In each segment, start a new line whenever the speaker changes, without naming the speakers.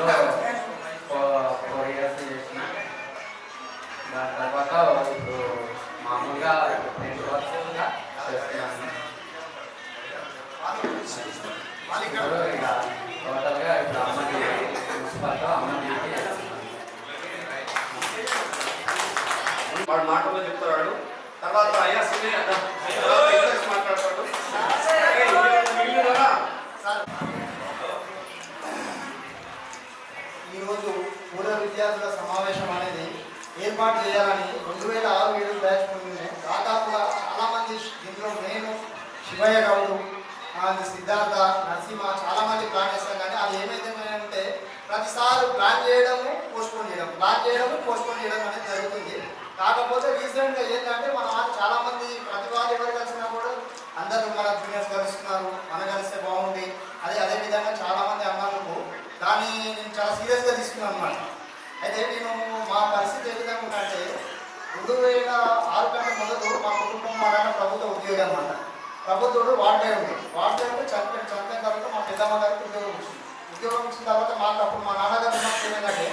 4 years చేసిన. దాని తర్వాత ఇప్పుడు మామూలుగా నేను వర్క్ చేస్తున్నాను. ఇక టోటల్గా ఇప్పుడు అమ్మకి మున్సిపాలిటీ అమ్మకి
వాడు మాటల్లో చెప్తాడు. తర్వాత అయ్యా సీనియర్ మాట్లాడతాడు.
ఈరోజు పూర్వ విద్యార్థుల సమావేశం అనేది ఏర్పాటు చేయాలని 2006-7 బ్యాచ్ ముందునే దాదాపుగా చాలామంది, దీంట్లో నేను, శివయ్య గౌడు, సిద్ధార్థ, నరసింహ చాలామంది ప్లాన్ చేస్తాం. కానీ అది ఏమైతే ప్రతిసారి ప్లాన్ చేయడము పోస్ట్పోన్ చేయడం అనేది జరుగుతుంది. కాకపోతే రీసెంట్గా ఏంటంటే మన చాలామంది ప్రతివారు ఎవరు కలిసినా కూడా అందరూ మన జూనియర్స్ కలుస్తున్నారు, మన కలిస్తే బాగుంది. అదేవిధంగా చాలామంది అమ్మాయిలకు దాన్ని నేను చాలా సీరియస్గా తీసుకున్నాను అన్నమాట. అయితే నేను మా పరిస్థితి ఏ విధంగా ఉందంటే 2006 కంటే మొదలు మా కుటుంబం మా నాన్న ప్రభుత్వ ఉద్యోగం అన్నమాట. ప్రభుత్వుడు వార్డే ఉంది. వార్డే ఉంటే చనిపోయిన తర్వాత మా పెద్దమ్మ గారికి ఉద్యోగం ఇచ్చిన తర్వాత మాకు అప్పుడు మా నాన్నగారు ఉన్నప్పుడు ఏంటంటే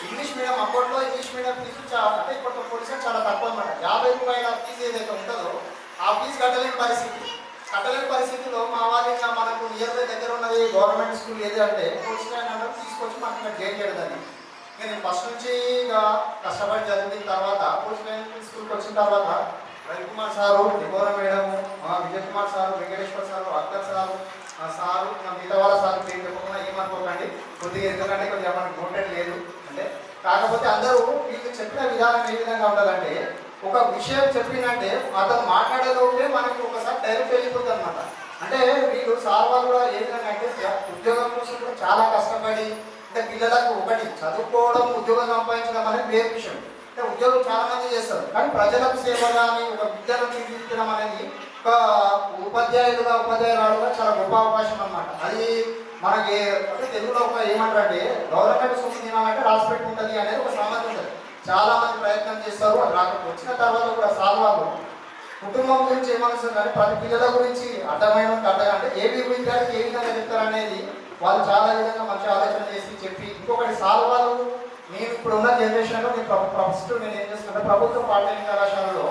ఇంగ్లీష్ మీడియం, అప్పట్లో ఇంగ్లీష్ మీడియం ఫీజు అంటే ఇప్పట్లో పోలీసులు చాలా తక్కువ అనమాట. 50 రూపాయల ఫీజు ఏదైతే ఉంటుందో ఆ ఫీజు కట్టలేని పరిస్థితిలో మా వాళ్ళు ఇంకా మనకు నియర్ బై దగ్గర ఉన్నది గవర్నమెంట్ స్కూల్ ఏది అంటే పోలీస్ స్టేషన్ తీసుకొచ్చి మాకు ఇంకా జాయిన్ చేయడం. నేను ఫస్ట్ నుంచి ఇక కష్టపడి చదివిన తర్వాత పోలీస్ స్కూల్కి వచ్చిన తర్వాత రవికుమార్ సారు, నిగోర madam, Vijay Kumar sir, Venkateswar sir, Akhtar sir, sir, మిగతా వాళ్ళ సార్ పేరు చెప్పకుండా ఏమనుకోకండి. కొద్దిగా ఎందుకంటే కొద్దిగా మనకు నోటెడ్ లేదు అంటే. కాకపోతే అందరూ వీళ్ళు చెప్పిన విధానం ఏ విధంగా ఉండాలంటే, ఒక విషయం చెప్పిందంటే అతను మాట్లాడేలోపే మనకి ఒకసారి డైరెక్ట్ వెళ్ళిపోతుంది అనమాట. అంటే వీళ్ళు సార్ వాళ్ళు కూడా ఏ విధంగా అంటే ఉద్యోగం కోసం కూడా చాలా కష్టపడి, అంటే పిల్లలకు ఒకటి చదువుకోవడం, ఉద్యోగం సంపాదించడం అనేది వేరే విషయం. అంటే ఉద్యోగం చాలా మంది చేస్తారు, కానీ ప్రజలకు సేవ కానీ ఒక విద్యను తీర్చిదిద్దడం అనేది ఒక ఉపాధ్యాయురాలుగా చాలా గొప్ప అవకాశం అన్నమాట. అది మనకి అంటే తెలుగులో ఒక ఏమంటారంటే గవర్నమెంట్ సొమ్ము తినాలంటే రాసి పెట్టుకుంటుంది అనేది ఒక సామెత ఉంటుంది. చాలా మంది ప్రయత్నం చేస్తారు. అది రాకపోతే వచ్చిన తర్వాత కూడా సాల్వాలు కుటుంబం గురించి ఏమనిస్తుంది అంటే ప్రతి పిల్లల గురించి అర్థమైన అంటే ఏ విద్యార్థికి ఏ విధంగా చెప్తారు అనేది వాళ్ళు చాలా విధంగా మంచి ఆలోచన చేసి చెప్పి. ఇంకొకటి సాల్వాలు నేను ఇప్పుడున్న జనరేషన్లో ఫస్ట్ నేను ఏం చేస్తున్నా, ప్రభుత్వ పాఠశాల కళాశాలలో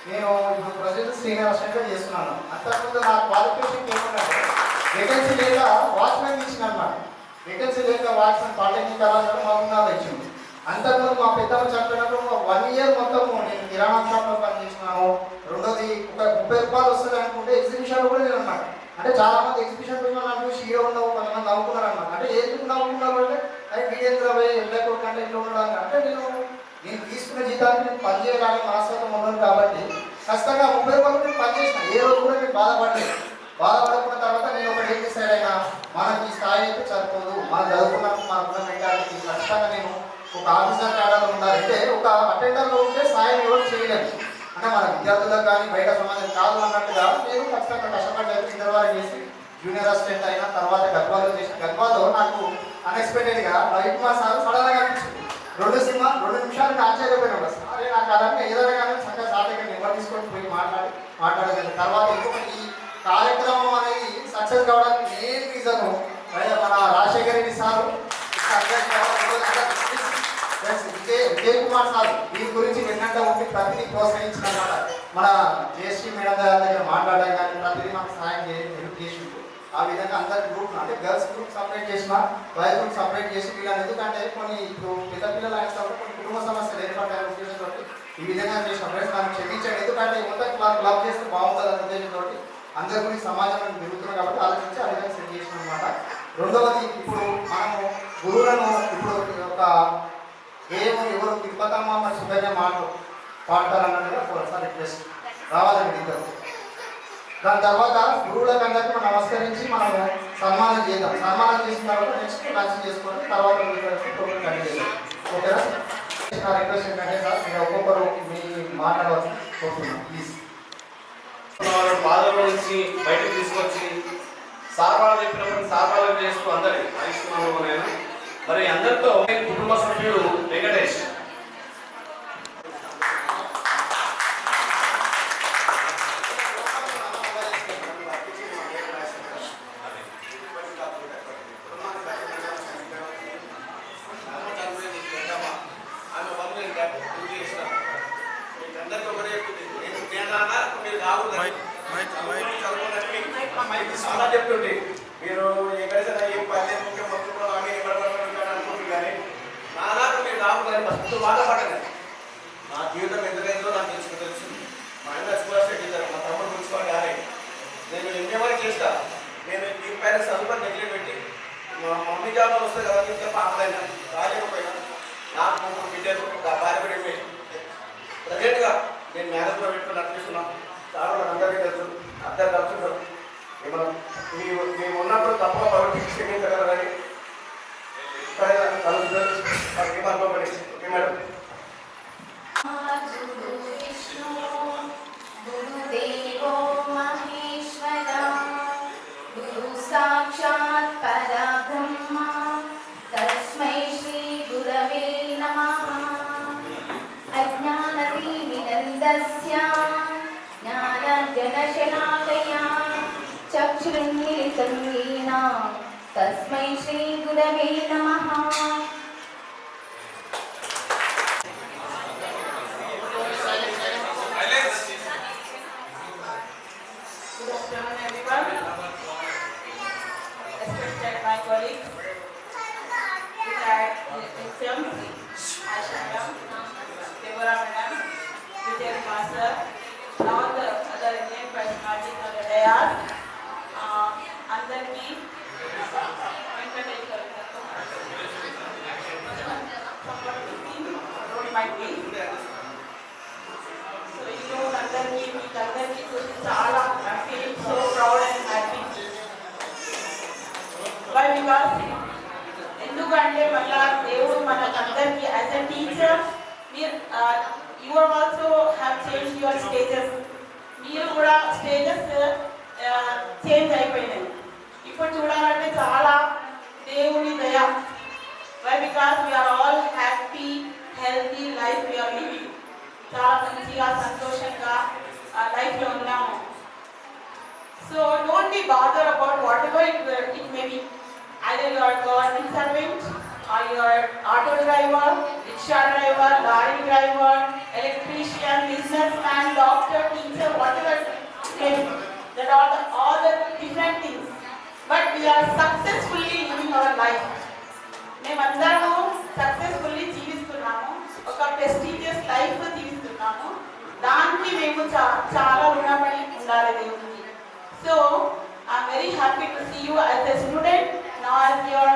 నేను ఇప్పుడు ప్రజెంట్ సీనియర్ అసిస్టెంట్గా చేస్తున్నాను. అంతకుముందు నా క్వాలిఫికేషన్ ఏమంటే వేకెన్సీ లేక వాచ్మెన్ ఇచ్చిన అనమాట. వేకెన్సీ లేక వాచ్మెన్ పాఠశాల కళాశాల మామూలు ఇచ్చింది. అంతకుముందు మా పెద్దమ్మ చనిపోయినప్పుడు 1 ఇయర్ మొత్తం నేను కిరాణా షాప్లో పనిచేసినాను. రెండోది ఒక 30 రూపాయలు వస్తుంది అనుకుంటే ఎగ్జిబిషన్లో కూడా నేను అనమాట. అంటే చాలా మంది ఎగ్జిబిషన్ నన్ను చూసి హీరో ఉండవు, కొంతమంది నవ్వుకున్నారు అనమాట. అంటే ఎందుకు నవ్వుకున్నారు అంటే అది వీడియోలో పోయి వెళ్ళకుండా ఇంట్లో ఉండడం అంటే నేను తీసుకున్న జీతానికి నేను పనిచేయడానికి మనస్తత్వం ఉన్నాను. కాబట్టి ఖచ్చితంగా 30 రూపాయలు నేను పనిచేసిన ఏ రోజు కూడా నేను బాధపడుకున్న తర్వాత నేను ఒకటి ఏం డిసైడ్ అయినా, మనకి ఈ స్థాయి అయితే సరిపోదు, మనం చదువుకున్నప్పుడు మనకున్న మెంటాలిటీ ఖచ్చితంగా నేను ఒక ఆఫీసర్ కాడలో ఉండాలి. అంటే ఒక అటెండర్లో ఉంటే సాయం ఎవరు చేయలేదు. అంటే మన విద్యార్థులకు కానీ బయట సమాజం కాదు అన్నట్టుగా నేను ఖచ్చితంగా కష్టపడి ఇంటర్ వరకు చేసి జూనియర్ అసిస్టెంట్ అయిన తర్వాత గద్వాలో చేసిన. గద్వాలో నాకు అన్ఎక్స్పెక్టెడ్గా రవికుమార్ సార్ సడన్గా కనిపించింది. 2 నిమిషాలకు ఆశ్చర్యపోయినా సార్ నాకు అలాగే ఏదైనా కానీ చక్కగా సార్ దగ్గర నెంబర్ తీసుకొని పోయి మాట్లాడగలిగిన తర్వాత ఇంకొకటి ఈ కార్యక్రమం అనేది సక్సెస్ కావడానికి మెయిన్ రీజన్ మన రాజశేఖర రెడ్డి సారు, విజయ్ కుమార్ సార్ దీని గురించి విన్నట్టు ఉండి ప్రతిదీ ప్రోత్సహించినమాట. మన జేఎస్టీ మేడం దగ్గర మాట్లాడడం కానీ ప్రతిదీ మనకు సహాయం చేసి ఆ విధంగా అందరి గ్రూప్ అంటే గర్ల్స్ గ్రూప్ సపరేట్ చేసిన, బాయ్స్ గ్రూప్ సపరేట్ చేసి వీళ్ళని ఎందుకంటే కొన్ని ఇప్పుడు పెద్ద పిల్లలు అయినప్పుడు కొన్ని కుటుంబ సమస్యలు ఏర్పడ్డాయి ఉద్దేశంతో ఈ విధంగా చేసిన ఫ్రెండ్స్ మనం క్షమించండి. ఎందుకంటే మొత్తం క్లబ్ చేస్తే బాగుంటుంది అనే ఉద్దేశంతో అందరి గురించి సమాజం పెరుగుతున్నాం కాబట్టి ఆలోచించి ఆ విధంగా సెట్ చేసిన అనమాట. రెండవది ఇప్పుడు మనము గురువులను ఇప్పుడు ఒక ఎవరు తిరుపతమ్మ మరి సుగన్య పాడతారన్నట్టుగా ఒకసారి రిక్వెస్ట్ రావాలండి ఇద్దరు. దాని తర్వాత గురువులకు అందరికీ మనం నమస్కరించి మనము సన్మానం చేద్దాం. సన్మానం చేసిన తర్వాత నెక్స్ట్ లంచ్ చేసుకొని తర్వాత ప్రోగ్రామ్ కంటిన్యూ చేద్దాం. ఓకేనా? నా రిక్వెస్ట్ ఏంటంటే సార్ మీరు ఒక్కొక్కరు మీ మాట్లాడవచ్చు కోరుతున్నాం ప్లీజ్.
బాధల నుంచి బయటకు తీసుకొచ్చి సార్వాలు చెప్పినప్పుడు సార్వాలు చేస్తూ అందరి ఆయుష్మాను నేను మరి అందరితో కుటుంబ సభ్యుడు వెంకటేష్. చెప్తుంటే మీరు ఎక్కడైనా ఏం పని ముఖ్యం మొత్తం ఆమె అనుకుంటున్నారు కానీ నాలాగా మీరు రాకుండా ఫస్ట్ బాధపడలేదు. నా జీవితం ఎందుకైందో నాకు తెలుసు. మా అన్న స్కూల్ టీచర్, మా తమ్ముడు మున్సిపాలిటీ ఆరే. నేను ఎంఏవరకు చేస్తా. నేను ఈ పేరెంట్స్ చదువుకొని నెగ్లెక్ట్ పెట్టి మా మమ్మీ జాబ్లో వస్తుంది కదా ఇంకా పాపలైనా రాలేకపోయినా నాకు ముగ్గురు బిడ్డలు భార్య కూడా ప్రజెంట్గా నేను మేనేజ్లో పెట్టుకుని నడిపిస్తున్నాను. చాలా నాకు అందరికీ తెలుసు, అందరు కలుసుకుంటారు. మేము ఉన్నప్పుడు తప్పగా భగవతి క్షమించగలరని కలుగుతారు. వాళ్ళకి అనుకోండి. Okay madam.
गुरुदेवो महेश्वरा गुरु साक्षात् परब्रह्म तस्मै श्री गुरवे नमः अज्ञानतिमिरन्दस्य ज्ञानजनशलाकया चक्षुरुन्मिलितं येन तस्मै श्री गुरवे नमः
my colleagues, Aisha madam, Deborah madam, Vijay Master, and all the other Indian personalities on the dais. Andarki, don't mind me. So you know, Andarki, Chala, I'm feeling so proud and happy. Why? Because ఎందుకంటే మళ్ళా దేవుడు మనకందరికీ as a teacher you are also have change your stages. మీరు కూడా stages change అయిపోయినాయి. ఇప్పుడు చూడాలంటే చాలా దేవుని దయ. Why? Because we are all happy healthy life we are living. చాలా మంచిగా సంతోషంగా లైఫ్లో ఉన్నాము. So don't be bother about whatever it may be. Either you are government servant or you are auto driver, rickshaw driver, lorry driver, electrician, businessman, doctor, teacher, whatever that all the different things. But we are successfully living our life. మేమందరము successfully జీవిస్తున్నాము. ఒక prestigious life జీవిస్తున్నాము. దానికి మేము చాలా రుణపడి ఉండాలి దేవునికి. So I'm very happy to see you as a student, now as your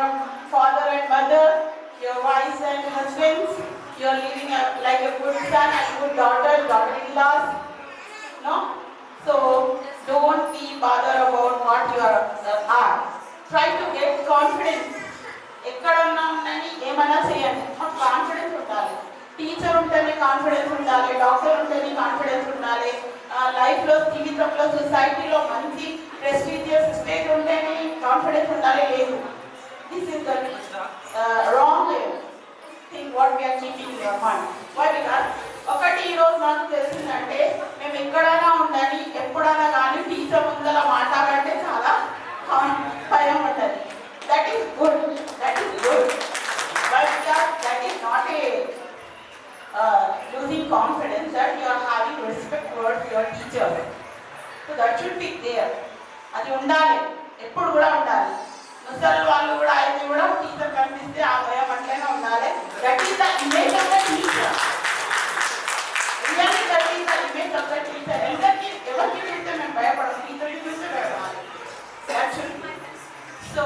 father and mother, your wives and husbands. You are living like a good son and good daughter, daughter-in-laws. No? So don't be bothered about what you are. Try to get confidence. ఎక్కడ ఉన్నామని ఏమైనా చేయండి. మాకు confidence ఉండాలి. Teacher ఉంటేనే confidence ఉండాలి, doctor ఉంటేనే confidence ఉండాలి, లైఫ్లో జీవితంలో సొసైటీలో మంచి ప్రెస్టీజియస్ స్టేట్ ఉంటేనే కాన్ఫిడెన్స్ ఉండాలి. లేదు, this is the wrong thing what we are keeping your mind. Why? Because ఒకటి ఈరోజు నాకు తెలిసిందంటే మేము ఎక్కడైనా ఉండని ఎప్పుడైనా కానీ టీచర్ ముందర మాట్లాడాలంటే చాలా భయం ఉంటుంది. That is good, that is good. But that is not a losing confidence, that you are having respect towards your teacher. So that should be there. అది ఉండాలి, ఎప్పుడు కూడా ఉండాలి. ముసలి వాళ్ళు కూడా అయితే కూడా టీచర్ కనిపిస్తే ఆ భయం అట్లనే ఉండాలి. That is the image of the teacher. Really that is the image of the teacher. ఎవరికి చూస్తే మేము భయపడము, టీచర్కి చూస్తే భయపడాలి. That should be. So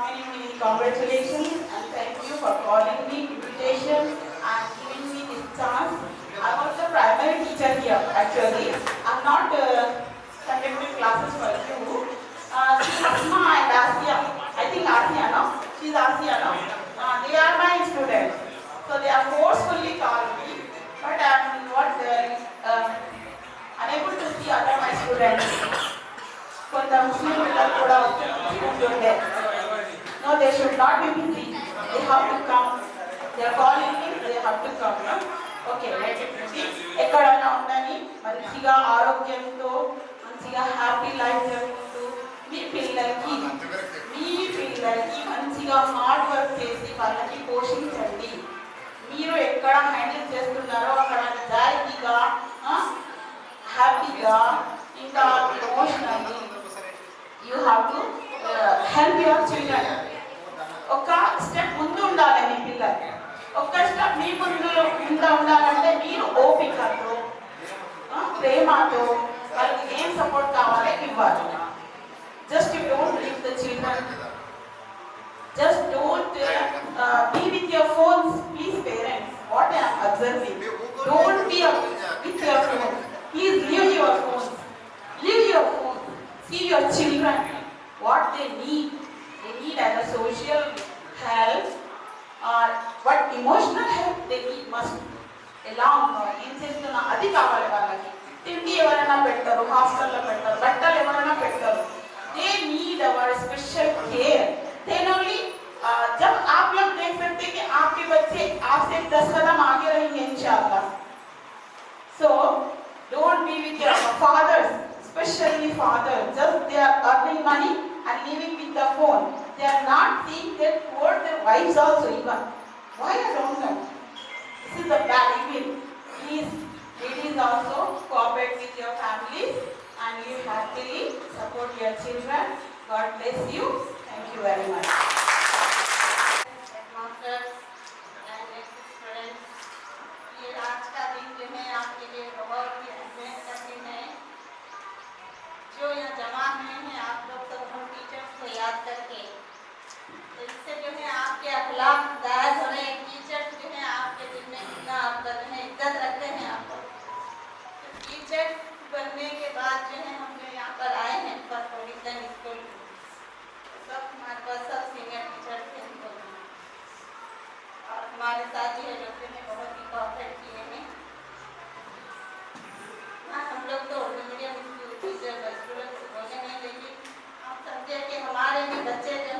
many congratulations and thank you for calling me invitation and giving me this chance. I was the primary teacher here actually. I'm not conducting classes for you. Asma and Asia, I think Asia, no? She's Asia, no? They are my students. So they are forcefully called me, but I'm not unable to see other my students. కొంత ముస్లిం పిల్లలు కూడా ఉంటుండే. No, they should not be busy. They have to come. They are calling me, they have to come. No? Okay, let it be. ఎక్కడైనా ఉండని మంచిగా ఆరోగ్యంతో మంచిగా happy life జరుగుతూ మీ పిల్లలకి మంచిగా హార్డ్ వర్క్ చేసి వాళ్ళకి పోషించండి. మీరు ఎక్కడ హ్యాండిల్ చేస్తున్నారో అక్కడ జాయిగా హ్యాపీగా ఇంకా emotionally you have to help your children. ఒక స్టెప్ ముందు ఉండాలి మీ పిల్లలు. ఒక స్టెప్ మీ ముందు ఉండాలంటే మీరు ఓపికతో ప్రేమతో వాళ్ళకి ఏం సపోర్ట్ కావాలి ఇవ్వాలి. Just you don't leave the children. Just don't be with your phones, please parents. What I am observing, don't be with your phones. Please leave your phones. Leave your phones. See your children, what they need. They need either social help or what emotional help they need must. Along ఏం చేస్తున్నా అది కావాలి వాళ్ళకి. తిండి ఎవరైనా పెట్టరు, హాస్టల్లో పెట్టరు, బట్టలు ఎవరైనా పెట్టరు. They need our special care. Then only जब आप लोग देख सकते हैं कि आपके बच्चे आपसे 10 कदम आगे रहेंगे इंशाअल्लाह. So don't be with your fathers, especially fathers. Just they are earning money and living with the phone. They are not seeing that towards their wives also even. Why I don't know. This is the bad evil. Please, ladies also cooperate with your families and you happily support your children. God bless you. Thank you very much.
Masters and students, ये आज का दिन जो है आपके लिए बहुत ही अहमियत का दिन है. जो यहाँ जमा हुए हैं आप लोग सब हम टीचर्स को याद करके, तो इससे जो है आपके अखलाक जायज हो रहे हैं. टीचर्स जो है आपके दिल में कितना आप कर रहे हैं, इज्जत रखते हैं आप लोग. तो टीचर्स बनने के बाद जो है हम जो यहाँ पर आए हैं फर्स्ट ऑडिशन स्कूल, सब हमारे पास सब सीनियर टीचर्स हैं और हमारे साथ ही बच्चे ने बहुत ही कोऑपरेट किए हैं. हाँ, हम लोग तो उर्दू मीडियम टीचर स्टूडेंट्स बोले नहीं, लेकिन आप समझे कि हमारे भी बच्चे जो